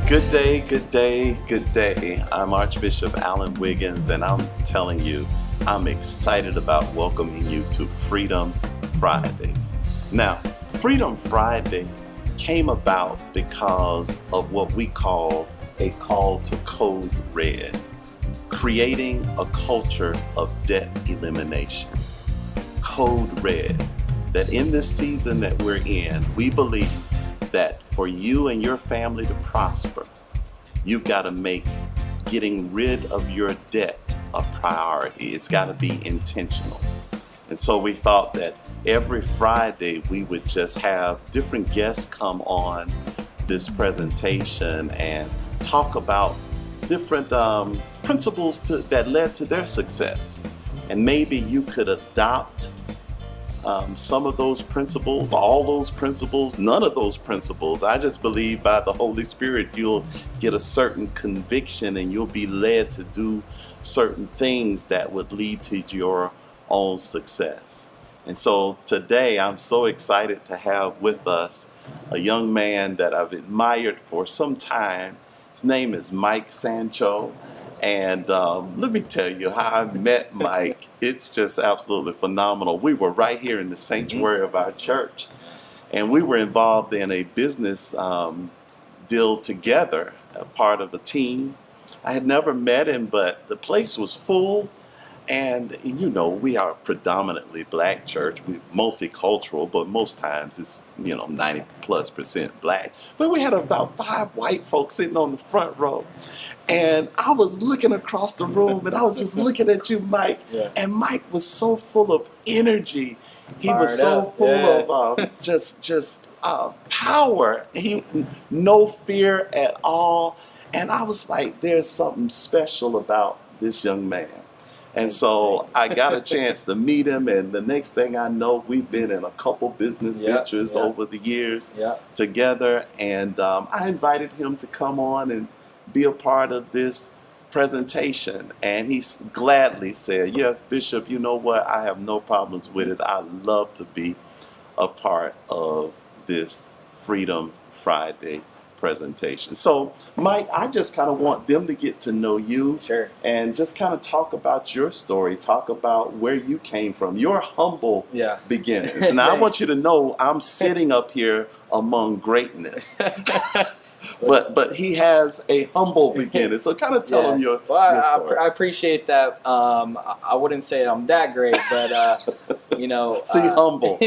Good day, good day, good day. I'm Archbishop Alan Wiggins, and I'm telling you, I'm excited about welcoming you to Freedom Fridays. Now, Freedom Friday came about because of what we call a call to Code Red, creating a culture of debt elimination. Code Red, that in this season that we're in, we believe that for you and your family to prosper, you've got to make getting rid of your debt a priority. It's got to be intentional. And so we thought that every Friday we would just have different guests come on this presentation and talk about different principles that led to their success. And maybe you could adopt some of those principles, all those principles, none of those principles. I just believe by the Holy Spirit you'll get a certain conviction and you'll be led to do certain things that would lead to your own success. And so today I'm so excited to have with us a young man that I've admired for some time. His name is Mike Sancho. And let me tell you how I met Mike. It's just absolutely phenomenal. We were right here in the sanctuary of our church, and we were involved in a business deal together, a part of a team. I had never met him, but the place was full. And you know, we are a predominantly black church. We're multicultural, but most times it's 90+% black. But we had about 5 white folks sitting on the front row, and I was looking across the room, and I was just looking at you, Mike. Yeah. And Mike was so full of energy. He was so full of just power. No fear at all. And I was like, there's something special about this young man. And so I got a chance to meet him, and the next thing I know, we've been in a couple business ventures over the years together. And I invited him to come on and be a part of this presentation. And he gladly said, yes, Bishop, you know what? I have no problems with it. I love to be a part of this Freedom Friday presentation. So, Mike, I just kind of want them to get to know you. Sure. And just kind of talk about your story, talk about where you came from, your humble beginnings. And I want you to know I'm sitting up here among greatness. But he has a humble beginning. So kind of tell him your story. I appreciate that. I wouldn't say I'm that great, but humble.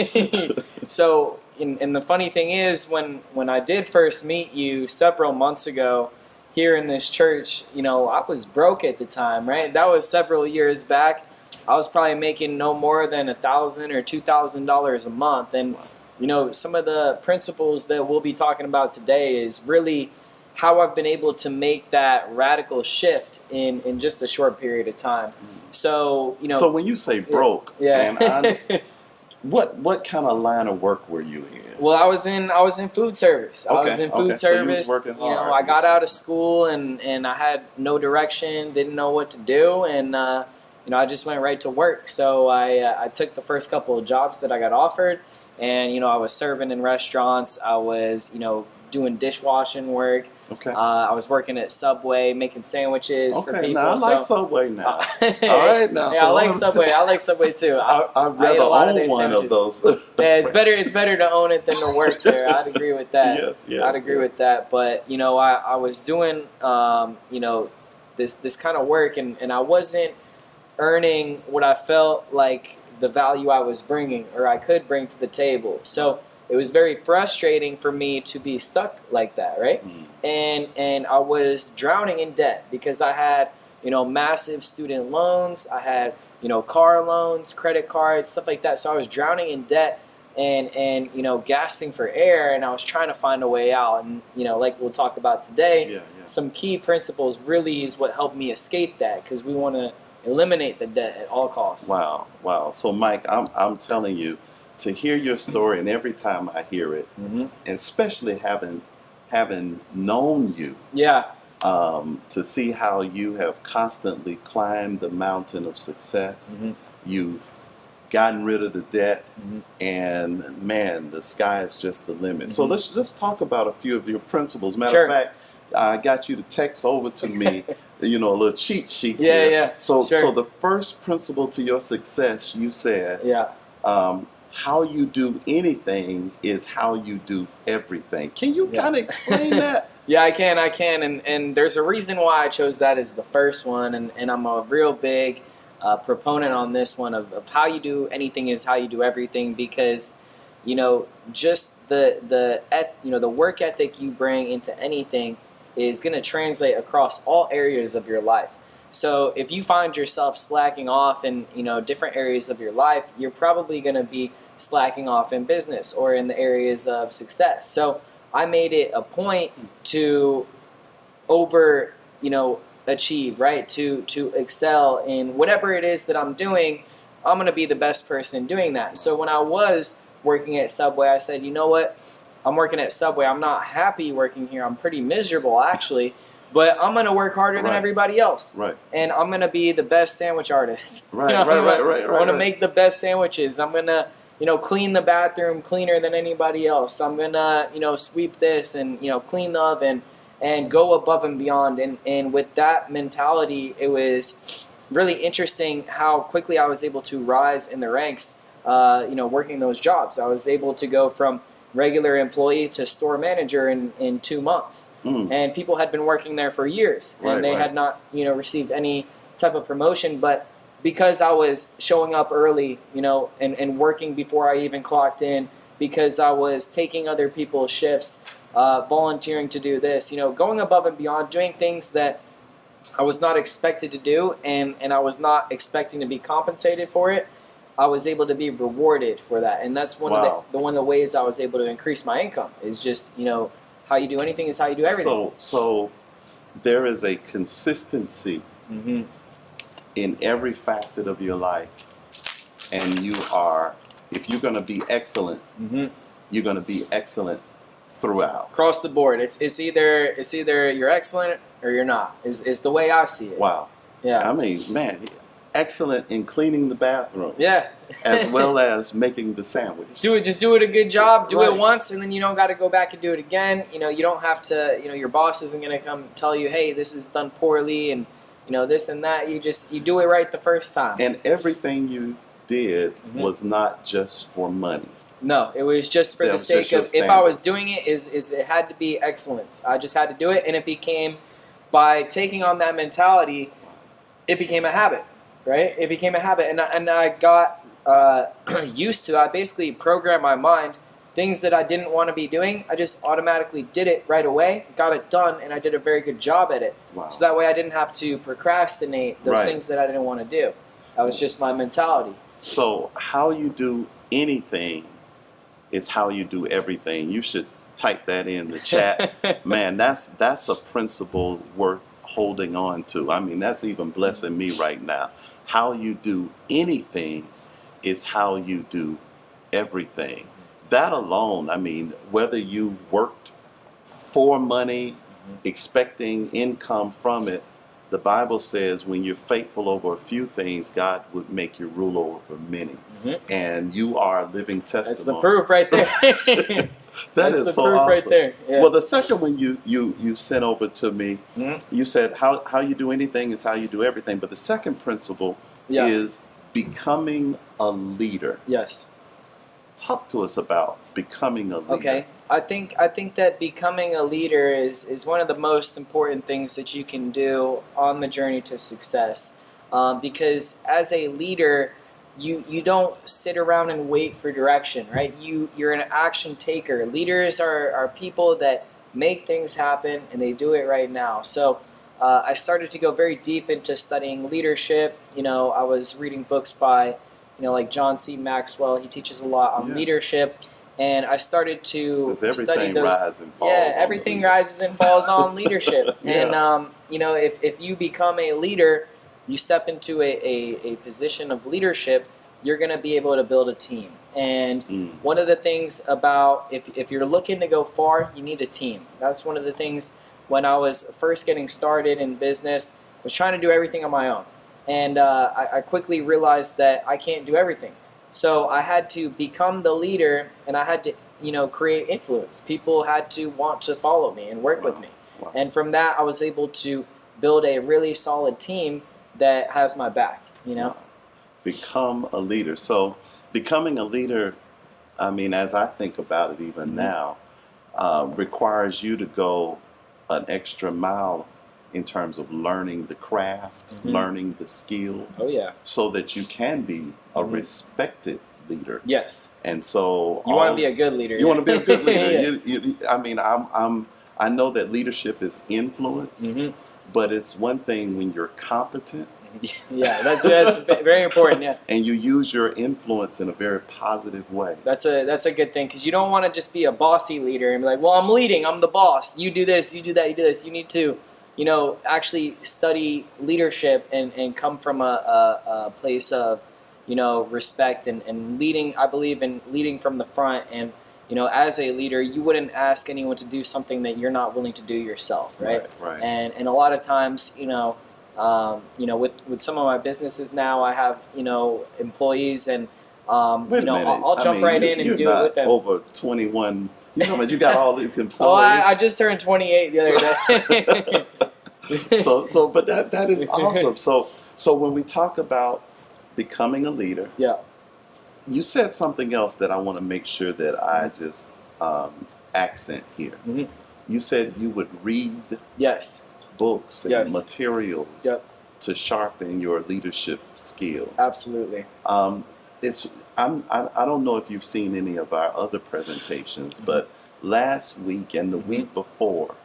So, and the funny thing is, when I did first meet you several months ago here in this church, I was broke at the time, right? That was several years back. I was probably making no more than $1,000 or $2,000 a month. And, some of the principles that we'll be talking about today is really how I've been able to make that radical shift in just a short period of time. So, So when you say broke, and I understand, what kind of line of work were you in? Well, I was in food service. I was in food service. So you was working hard. I got out of school and I had no direction, didn't know what to do, and I just went right to work. So I took the first couple of jobs that I got offered, and I was serving in restaurants. I was doing dishwashing work. Okay. I was working at Subway making sandwiches for people. Now I like Subway now. All right, now. Yeah, I like Subway. I like Subway too. I'd rather own one of those. Yeah, it's better to own it than to work there. I'd agree with that. Yes. I'd agree with that. But I was doing this kind of work, and I wasn't earning what I felt like the value I was bringing or I could bring to the table. So it was very frustrating for me to be stuck like that, right? Mm-hmm. And I was drowning in debt because I had, massive student loans. I had, car loans, credit cards, stuff like that. So I was drowning in debt and gasping for air, and I was trying to find a way out. And, like we'll talk about today, some key principles really is what helped me escape that, because we want to eliminate the debt at all costs. Wow. So, Mike, I'm telling you, to hear your story, and every time I hear it, and especially having known you, to see how you have constantly climbed the mountain of success. You've gotten rid of the debt, and man, the sky is just the limit. So let's talk about a few of your principles. Matter of fact, I got you to text over to me, you know, a little cheat sheet. Yeah, there. yeah, So, sure. so the first principle to your success, you said, Yeah. how you do anything is how you do everything. Can you Yeah. kind of explain that? Yeah, I can, and there's a reason why I chose that as the first one, and I'm a real big proponent on this one of how you do anything is how you do everything, because, you know, just the work ethic you bring into anything is going to translate across all areas of your life. So if you find yourself slacking off in, you know, different areas of your life, you're probably going to be slacking off in business or in the areas of success. So I made it a point to achieve, right? To excel in whatever it is that I'm doing. I'm gonna be the best person doing that. So when I was working at Subway, I said, you know what? I'm working at Subway. I'm not happy working here. I'm pretty miserable actually, but I'm gonna work harder than Right. everybody else. Right. And I'm gonna be the best sandwich artist. Right, You know, right. I'm gonna make the best sandwiches. I'm gonna, you know, clean the bathroom cleaner than anybody else. I'm gonna, you know, sweep this and, you know, clean the oven and go above and beyond. And with that mentality, it was really interesting how quickly I was able to rise in the ranks, you know, working those jobs. I was able to go from regular employee to store manager in 2 months. And people had been working there for years, and they had not, you know, received any type of promotion. But because I was showing up early, you know, and working before I even clocked in, because I was taking other people's shifts, volunteering to do this, you know, going above and beyond, doing things that I was not expected to do, and I was not expecting to be compensated for it. I was able to be rewarded for that, and that's one Wow. of the ways I was able to increase my income. Is just, you know, how you do anything is how you do everything. So there is a consistency Mm-hmm. in every facet of your life, and you are, if you're going to be excellent, Mm-hmm. you're going to be excellent throughout. Across the board, it's either you're excellent or you're not. Is the way I see it. Wow. Yeah. I mean, man, excellent in cleaning the bathroom Yeah. as well as making the sandwich. Just do it a good job. Do Right. it once, and then you don't got to go back and do it again. You know, you don't have to. You know, your boss isn't gonna come tell you, hey, this is done poorly, and you know this and that. You do it right the first time. And everything you did Mhm. was not just for money. No, it was just for That the was sake just your of, if I standard. was doing it, is it had to be excellence. I just had to do it, and it became, by taking on that mentality, it became a habit, right? It became a habit, and I got used to. I basically programmed my mind. Things that I didn't want to be doing, I just automatically did it right away, got it done, and I did a very good job at it. Wow. So that way I didn't have to procrastinate those Right. things that I didn't want to do. That was just my mentality. So how you do anything is how you do everything. You should type that in the chat. Man, that's a principle worth holding on to. I mean, that's even blessing me right now. How you do anything is how you do everything. That alone, I mean, whether you worked for money, expecting income from it, the Bible says when you're faithful over a few things, God would make you rule over many. Mhm. And you are a living testimony. That's the proof right there. That That's is the so proof awesome. right there. Yeah. Well, the second one you sent over to me, Mhm. you said how you do anything is how you do everything. But the second principle Yeah. is becoming a leader. Yes. Talk to us about becoming a leader. Okay. I think that becoming a leader is one of the most important things that you can do on the journey to success. Because as a leader, you don't sit around and wait for direction, right? You're an action taker. Leaders are people that make things happen, and they do it right now. So I started to go very deep into studying leadership. You know, I was reading books by, you know, like John C. Maxwell. He teaches a lot on Yeah. leadership, and I started to Says study everything those. rises and falls. Yeah, on everything the leader. rises and falls on leadership. Yeah. And, you know, if you become a leader, you step into a position of leadership, you're going to be able to build a team. And one of the things about, if you're looking to go far, you need a team. That's one of the things when I was first getting started in business, was trying to do everything on my own. And I quickly realized that I can't do everything. So I had to become the leader, and I had to, you know, create influence. People had to want to follow me and work with me. Wow. And from that, I was able to build a really solid team that has my back, you know? Become a leader. So becoming a leader, I mean, as I think about it even now, requires you to go an extra mile in terms of learning the craft, learning the skill, Oh, yeah. so that you can be a respected leader. Yes. And so You want to be a good leader. you want to be a good leader. Yeah. I mean, I know that leadership is influence, but it's one thing when you're competent. Yeah, that's very important. Yeah, And you use your influence in a very positive way. that's a good thing, because you don't want to just be a bossy leader and be like, well, I'm leading, I'm the boss. You do this, you do that, you do this. You need to, actually study leadership and come from a place of, respect and leading. I believe in leading from the front, and as a leader, you wouldn't ask anyone to do something that you're not willing to do yourself, right? Right. And a lot of times, with some of my businesses now, I have employees, and Wait a minute. I'll jump right in and do it with them. Over 21. You got all these employees. Oh, I just turned 28 the other day. But that is awesome. So when we talk about becoming a leader, Yeah. you said something else that I want to make sure that I just accent here. You said you would read Yes. books and Yes. materials Yep. to sharpen your leadership skill. Absolutely. I don't know if you've seen any of our other presentations, but last week and the week before,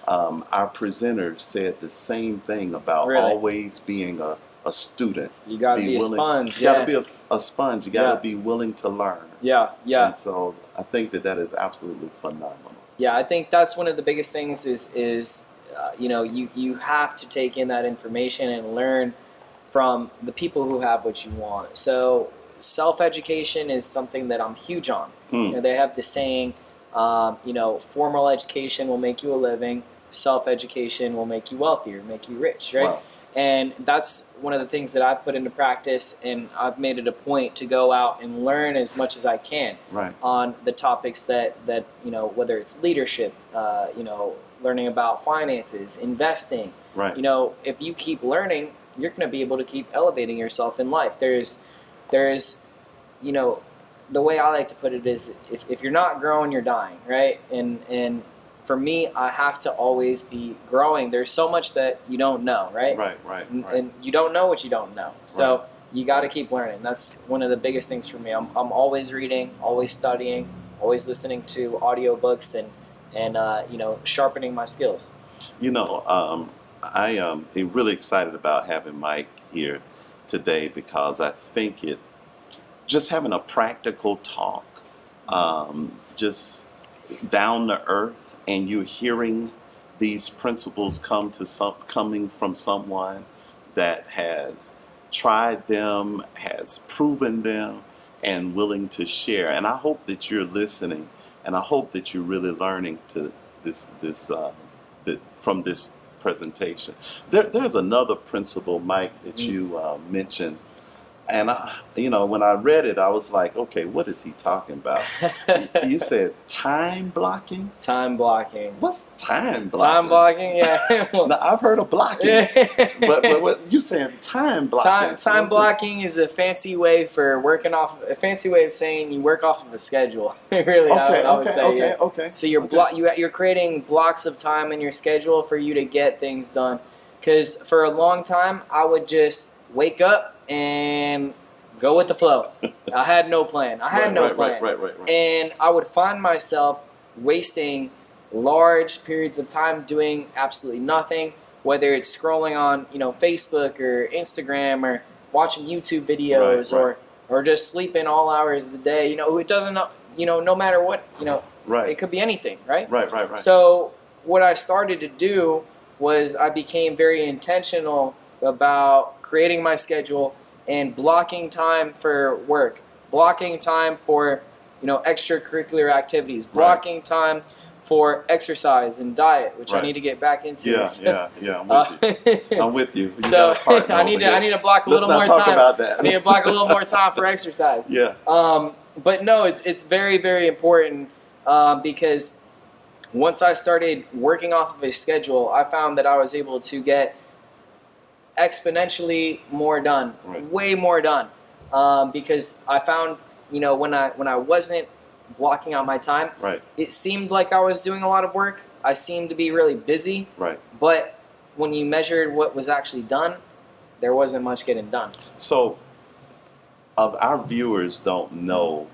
our presenters said the same thing about Really? always being a student. You got to be a willing, sponge. You got to Yeah. be a sponge. You got to Yeah. be willing to learn. Yeah. Yeah. And so I think that is absolutely phenomenal. Yeah, I think that's one of the biggest things is you have to take in that information and learn from the people who have what you want. So self-education is something that I'm huge on. They have the saying, formal education will make you a living, self-education will make you wealthier, make you rich, right? Wow. And that's one of the things that I've put into practice, and I've made it a point to go out and learn as much as I can Right. on the topics that whether it's leadership, learning about finances, investing. Right. If you keep learning, you're going to be able to keep elevating yourself in life. There's the way I like to put it is, if you're not growing, you're dying, right? And for me, I have to always be growing. There's so much that you don't know, right? Right. And you don't know what you don't know. So you got to keep learning. That's one of the biggest things for me. I'm always reading, always studying, always listening to audiobooks and sharpening my skills. I am really excited about having Mike here today, because I think just having a practical talk, just down to earth, and you're hearing these principles coming from someone that has tried them, has proven them, and willing to share. And I hope that you're listening, and I hope that you're really learning to from this presentation. There's another principle, Mike, that you mentioned. And when I read it, I was like, okay, what is he talking about? You said time blocking? Time blocking. What's time blocking? Time blocking, yeah. Now, I've heard of blocking, but what you saying time blocking? Time blocking is a fancy way of saying you work off of a schedule. Really, I would say. Okay. So you're creating blocks of time in your schedule for you to get things done. Because for a long time, I would just wake up and go with the flow. I had no plan. Right. And I would find myself wasting large periods of time doing absolutely nothing, whether it's scrolling on, Facebook or Instagram, or watching YouTube videos, or just sleeping all hours of the day. It doesn't, no matter what, it could be anything, right? Right. So what I started to do was I became very intentional about creating my schedule and blocking time for work, blocking time for extracurricular activities, blocking time for exercise and diet, which I need to get back into. Yeah. I'm with you. You So got a partner I need to block a Let's little not more talk time. about that. I need to block a little more time for exercise. Yeah. But no, it's very, very important, because once I started working off of a schedule, I found that I was able to get exponentially more done, Right. way more done, because I found, when I wasn't blocking out my time, Right. it seemed like I was doing a lot of work. I seemed to be really busy, Right. but when you measured what was actually done, there wasn't much getting done. So, of our viewers don't know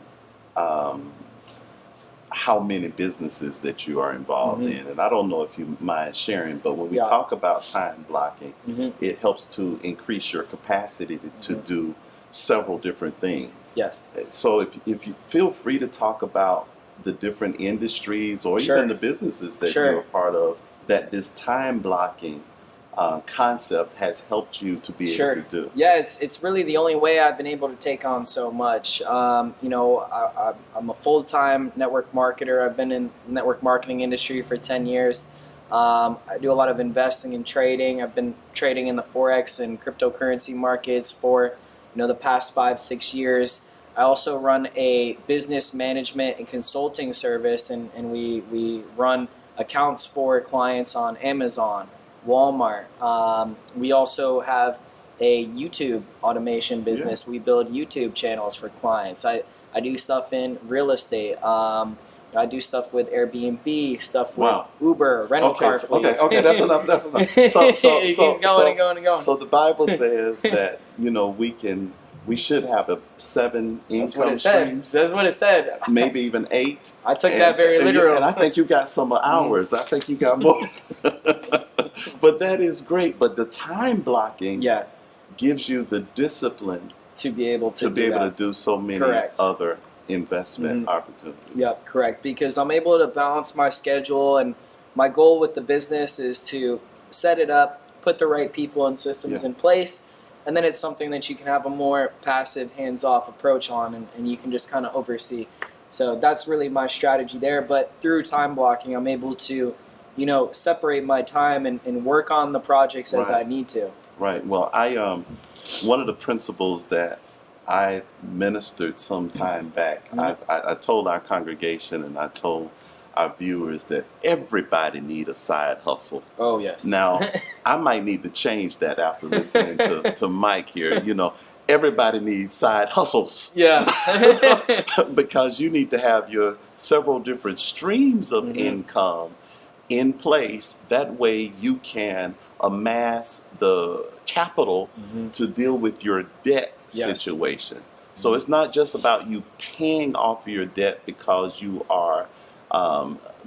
how many businesses that you are involved Mhm. in, and I don't know if you mind sharing, but when we Yeah. talk about time blocking, Mhm. it helps to increase your capacity to do several different things. Yes. So, if you feel free to talk about the different industries or Sure. even the businesses that Sure. you're a part of, that this time blocking concept has helped you to be Sure. able to do. Yeah, it's really the only way I've been able to take on so much. I'm a full-time network marketer. I've been in the network marketing industry for 10 years. I do a lot of investing and trading. I've been trading in the Forex and cryptocurrency markets for the past 5-6 years. I also run a business management and consulting service, and we run accounts for clients on Amazon, Walmart. We also have a YouTube automation business. We build YouTube channels for clients. I do stuff in real estate. I do stuff with Airbnb, stuff with Wow. Uber, rental car fleets. Okay, that's enough. That's enough. It keeps going and going and going. So the Bible says that we should have 7 That's what income it said. streams, That's what it said. maybe even 8. I took that very literal. And I think you got some hours. I think you got more. But that is great. But the time blocking Yeah, gives you the discipline to be able to to be do able that. to do so many Correct. other investment Mhm. opportunities. Yep, correct. Because I'm able to balance my schedule, and my goal with the business is to set it up, put the right people and systems Yeah. in place, and then it's something that you can have a more passive, hands-off approach on, and you can just kind of oversee. So that's really my strategy there. But through time blocking, I'm able to, separate my time and work on the projects as Right. I need to. Right. Well, one of the principles that I ministered some time back, I told our congregation and I told our viewers that everybody need a side hustle. Oh, yes. Now, I might need to change that after listening to Mike here. Everybody needs side hustles. Yeah. Because you need to have your several different streams of income in place. That way you can amass the capital to deal with your debt Yes. situation. So it's not just about you paying off your debt because you are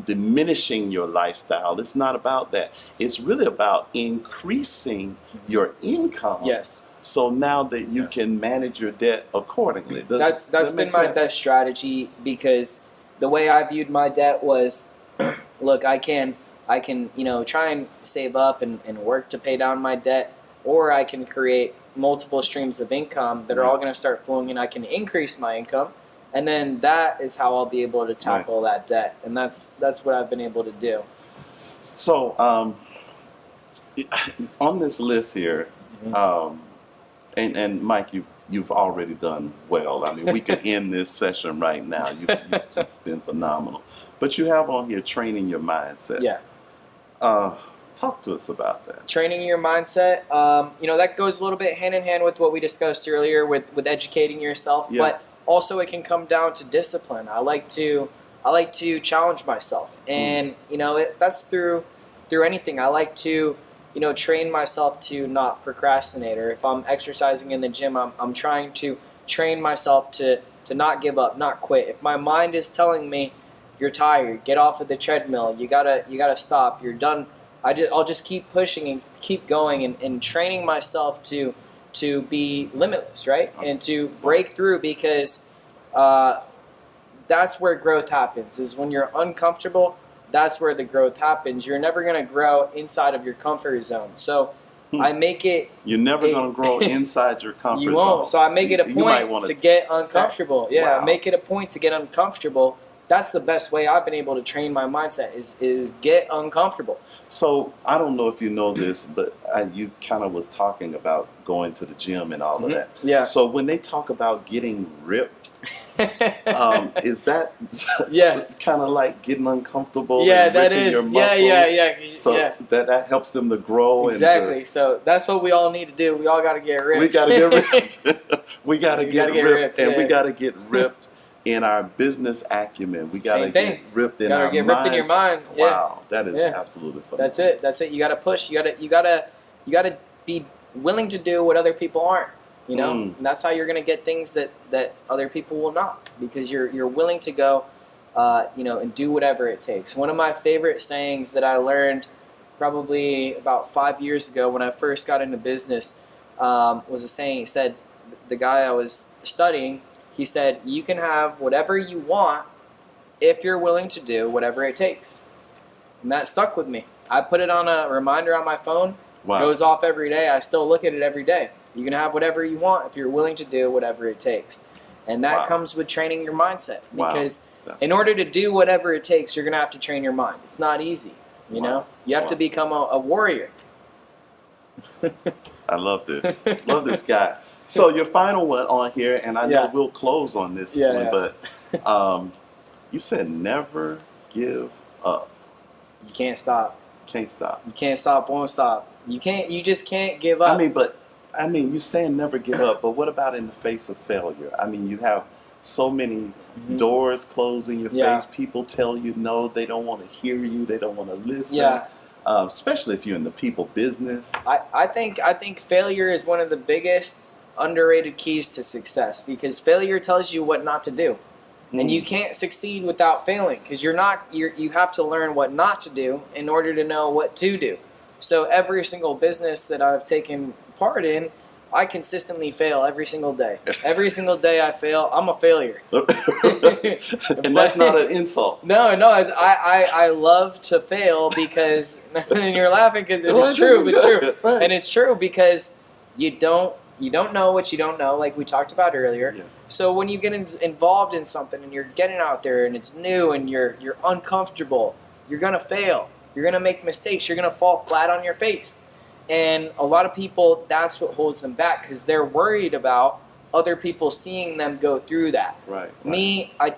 diminishing your lifestyle. It's not about that. It's really about increasing your income. Yes. So now that you Yes. can manage your debt accordingly. That's that been make my sense? best strategy, because the way I viewed my debt was, look, I can try and save up and work to pay down my debt, or I can create multiple streams of income that are all going to start flowing in. I can increase my income, and then that is how I'll be able to tackle that debt, and that's what I've been able to do. So on this list here, and Mike, you've already done well. I mean, we could end this session right now. You've just been phenomenal. But you have on here training your mindset. Yeah. Talk to us about that. Training your mindset, that goes a little bit hand in hand with what we discussed earlier with educating yourself, Yeah. but also it can come down to discipline. I like to challenge myself, and that's through anything. I like to train myself to not procrastinate, or if I'm exercising in the gym, I'm trying to train myself to not give up, not quit. If my mind is telling me you're tired, get off of the treadmill, you gotta stop, you're done, I'll just keep pushing and keep going, and training myself to be limitless, right? And to break through, because that's where growth happens, is when you're uncomfortable. That's where the growth happens. You're never going to grow inside of your comfort zone. So I make it. You're never going to grow inside your comfort You won't. zone. So I make it a You might point wanna to get uncomfortable. Yeah, Wow. make it a point to get uncomfortable. That's the best way I've been able to train my mindset, is get uncomfortable. So I don't know if you know this, but you kind of was talking about going to the gym and all of that. Yeah. So when they talk about getting ripped, Is that Yeah. kind of like getting uncomfortable? Yeah, and that ripping is. your Yeah, muscles? yeah, yeah. 'Cause So yeah. that helps them to grow. Exactly. And So that's what we all need to do. We all got to get ripped. we got to get ripped. We got to We get gotta get ripped, ripped, and we yeah. got to get ripped in our business acumen. We got to Same get thing. ripped in Gotta our get minds. ripped in your mind. Yeah. Wow, that is Yeah. absolutely fun. That's it. That's it. You got to push. You got to be willing to do what other people aren't. You know, Mm. and that's how you're going to get things that other people will not, because you're willing to go, and do whatever it takes. One of my favorite sayings that I learned probably about 5 years ago when I first got into business was a saying. He said, the guy I was studying, he said, "You can have whatever you want if you're willing to do whatever it takes." And that stuck with me. I put it on a reminder on my phone. Wow. Goes off every day. I still look at it every day. You can have whatever you want if you're willing to do whatever it takes. And that Wow. comes with training your mindset. Wow. Because That's- in order to do whatever it takes, you're going to have to train your mind. It's not easy. You Wow. know? You have to Wow. become a warrior. I love this. Love this guy. So your final one on here, and I know Yeah. we'll close on this Yeah, one, yeah. but you said never give up. You can't stop. Can't stop. You can't stop, won't stop. You just can't give up. I mean, you're saying never give up, but what about in the face of failure? I mean, you have so many doors closed in your Yeah. face. People tell you no, they don't want to hear you, they don't want to listen. Yeah. Especially if you're in the people business. I think failure is one of the biggest underrated keys to success, because failure tells you what not to do. And you can't succeed without failing, because you have to learn what not to do in order to know what to do. So every single business that I've taken part in, I consistently fail every single day. Every single day I fail, I'm a failure. And that's not an insult. No, I love to fail because, and you're laughing because it's true, it's true. Right. And it's true because you don't know what you don't know, like we talked about earlier. Yes. So when you get involved in something and you're getting out there and it's new and you're uncomfortable, you're gonna fail. You're gonna make mistakes. You're gonna fall flat on your face. And a lot of people, that's what holds them back, because they're worried about other people seeing them go through that. Right. Me, I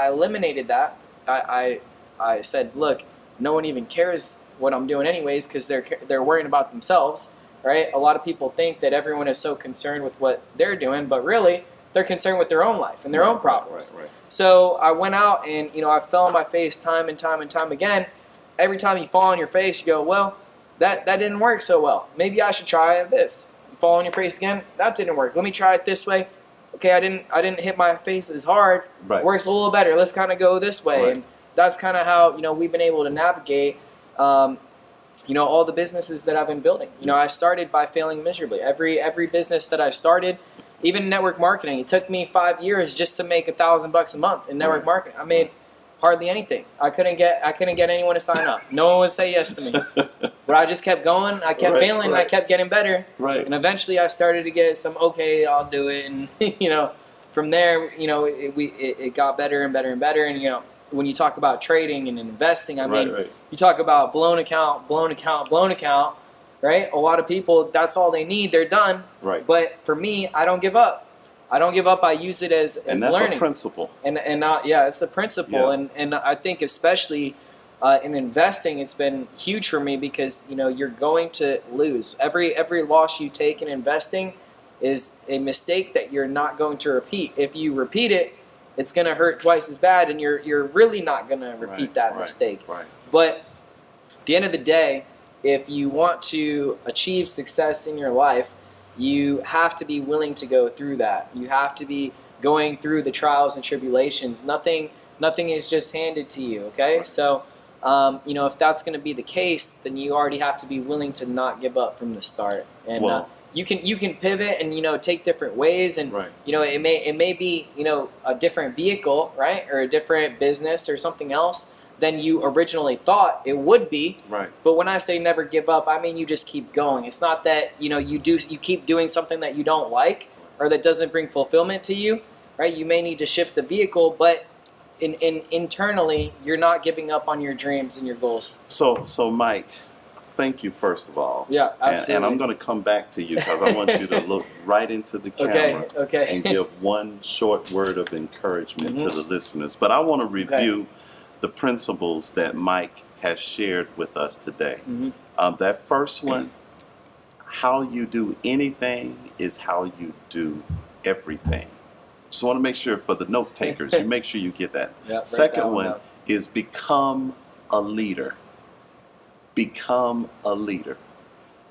eliminated that. I said, look, no one even cares what I'm doing anyways, because they're worrying about themselves, right? A lot of people think that everyone is so concerned with what they're doing, but really, they're concerned with their own life and their own problems. Right. So I went out and, I fell on my face time and time and time again. Every time you fall on your face, you go, well, that didn't work so well. Maybe I should try this. You fall on your face again, that didn't work. Let me try it this way. Okay, I didn't hit my face as hard. Right. It works a little better. Let's kind of go this way. Right. And that's kind of how, we've been able to navigate, all the businesses that I've been building. I started by failing miserably. Every business that I started, even network marketing, it took me 5 years just to make $1,000 a month in network marketing. I made hardly anything. I couldn't get anyone to sign up. No one would say yes to me. But I just kept going. I kept failing. And I kept getting better. Right. And eventually, I started to get some. Okay, I'll do it. And from there, it got better and better and better. And when you talk about trading and investing, I mean, you talk about blown account, right? A lot of people, that's all they need. They're done. Right. But for me, I don't give up. I use it as And that's learning. a principle. It's a principle. Yeah. And I think especially in investing, it's been huge for me, because you're going to lose. Every loss you take in investing is a mistake that you're not going to repeat. If you repeat it, it's going to hurt twice as bad, and you're really not going to repeat that mistake. Right. But at the end of the day, if you want to achieve success in your life, you have to be willing to go through that. You have to be going through the trials and tribulations. Nothing is just handed to you, okay? So, if that's going to be the case, then you already have to be willing to not give up from the start. And you can pivot and take different ways, and it may be a different vehicle, right, or a different business or something else than you originally thought it would be. Right. But when I say never give up, I mean you just keep going. It's not that you keep doing something that you don't like or that doesn't bring fulfillment to you, right? You may need to shift the vehicle, but internally you're not giving up on your dreams and your goals. So Mike, thank you first of all. Yeah, And absolutely. I'm going to come back to you because I want you to look right into the camera Okay. and give one short word of encouragement to the listeners. But I want to review the principles that Mike has shared with us today. That first one, how you do anything is how you do everything. Just want to make sure for the note takers, you make sure you get that. Yeah, break that Second one one down. is become a leader. Become a leader.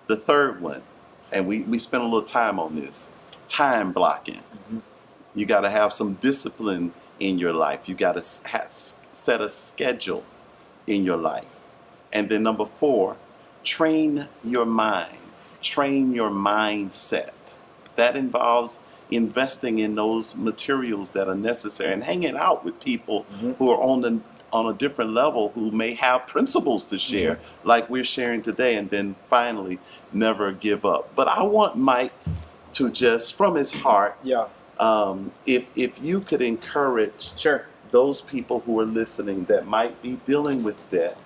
The third one, and we spent a little time on this, time blocking. You got to have some discipline in your life. You got to set a schedule in your life. And then number 4, train your mind. Train your mindset. That involves investing in those materials that are necessary and hanging out with people who are on a different level, who may have principles to share like we're sharing today. And then finally, never give up. But I want Mike to just, from his heart, if you could encourage those people who are listening that might be dealing with debt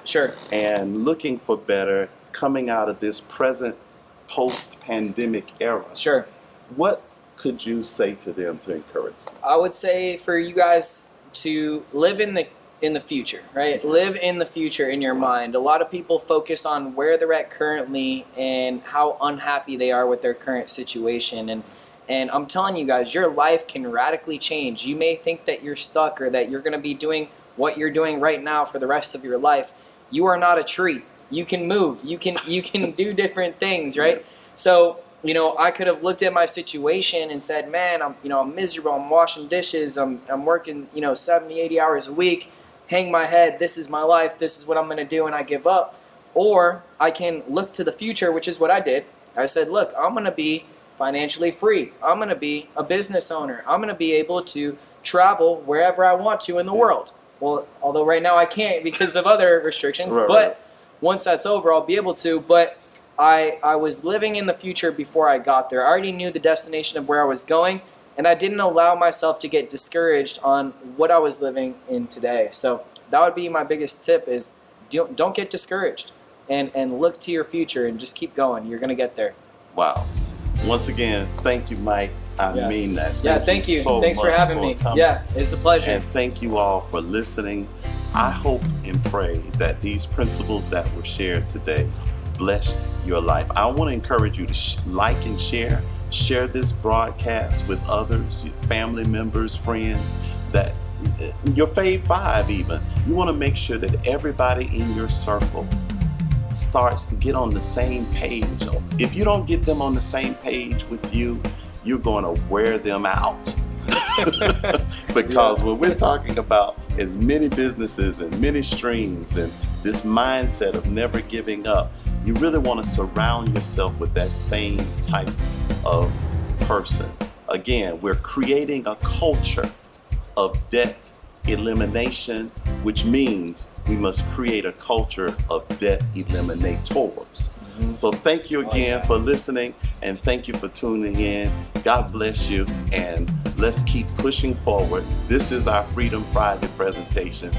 and looking for better, coming out of this present post-pandemic era, what could you say to them to encourage them? I would say for you guys to live in the future, right? Live in the future in your mind. A lot of people focus on where they're at currently and how unhappy they are with their current situation. And I'm telling you guys, your life can radically change. You may think that you're stuck or that you're going to be doing what you're doing right now for the rest of your life. You are not a tree. You can move. You can do different things, right? Yes. So, I could have looked at my situation and said, man, I'm miserable. I'm washing dishes. I'm working, 70, 80 hours a week. Hang my head. This is my life. This is what I'm going to do, and I give up. Or I can look to the future, which is what I did. I said, look, I'm going to be financially free. I'm going to be a business owner. I'm going to be able to travel wherever I want to in the world. Well, although right now I can't because of other restrictions, but once that's over, I'll be able to. But I was living in the future before I got there. I already knew the destination of where I was going, and I didn't allow myself to get discouraged on what I was living in today. So that would be my biggest tip is don't get discouraged and look to your future and just keep going. You're going to get there. Wow. Once again, thank you, Mike. I mean that. Thank you. So Thanks for much having me. coming. Yeah, it's a pleasure. And thank you all for listening. I hope and pray that these principles that were shared today blessed your life. I want to encourage you to like and share this broadcast with others, your family members, friends, that your fave 5 even. You want to make sure that everybody in your circle starts to get on the same page. If you don't get them on the same page with you, you're going to wear them out. Because what we're talking about is many businesses and many streams and this mindset of never giving up. You really want to surround yourself with that same type of person. Again, we're creating a culture of debt elimination, which means we must create a culture of debt eliminators. So thank you again for listening, and thank you for tuning in. God bless you, and let's keep pushing forward. This is our Freedom Friday presentation.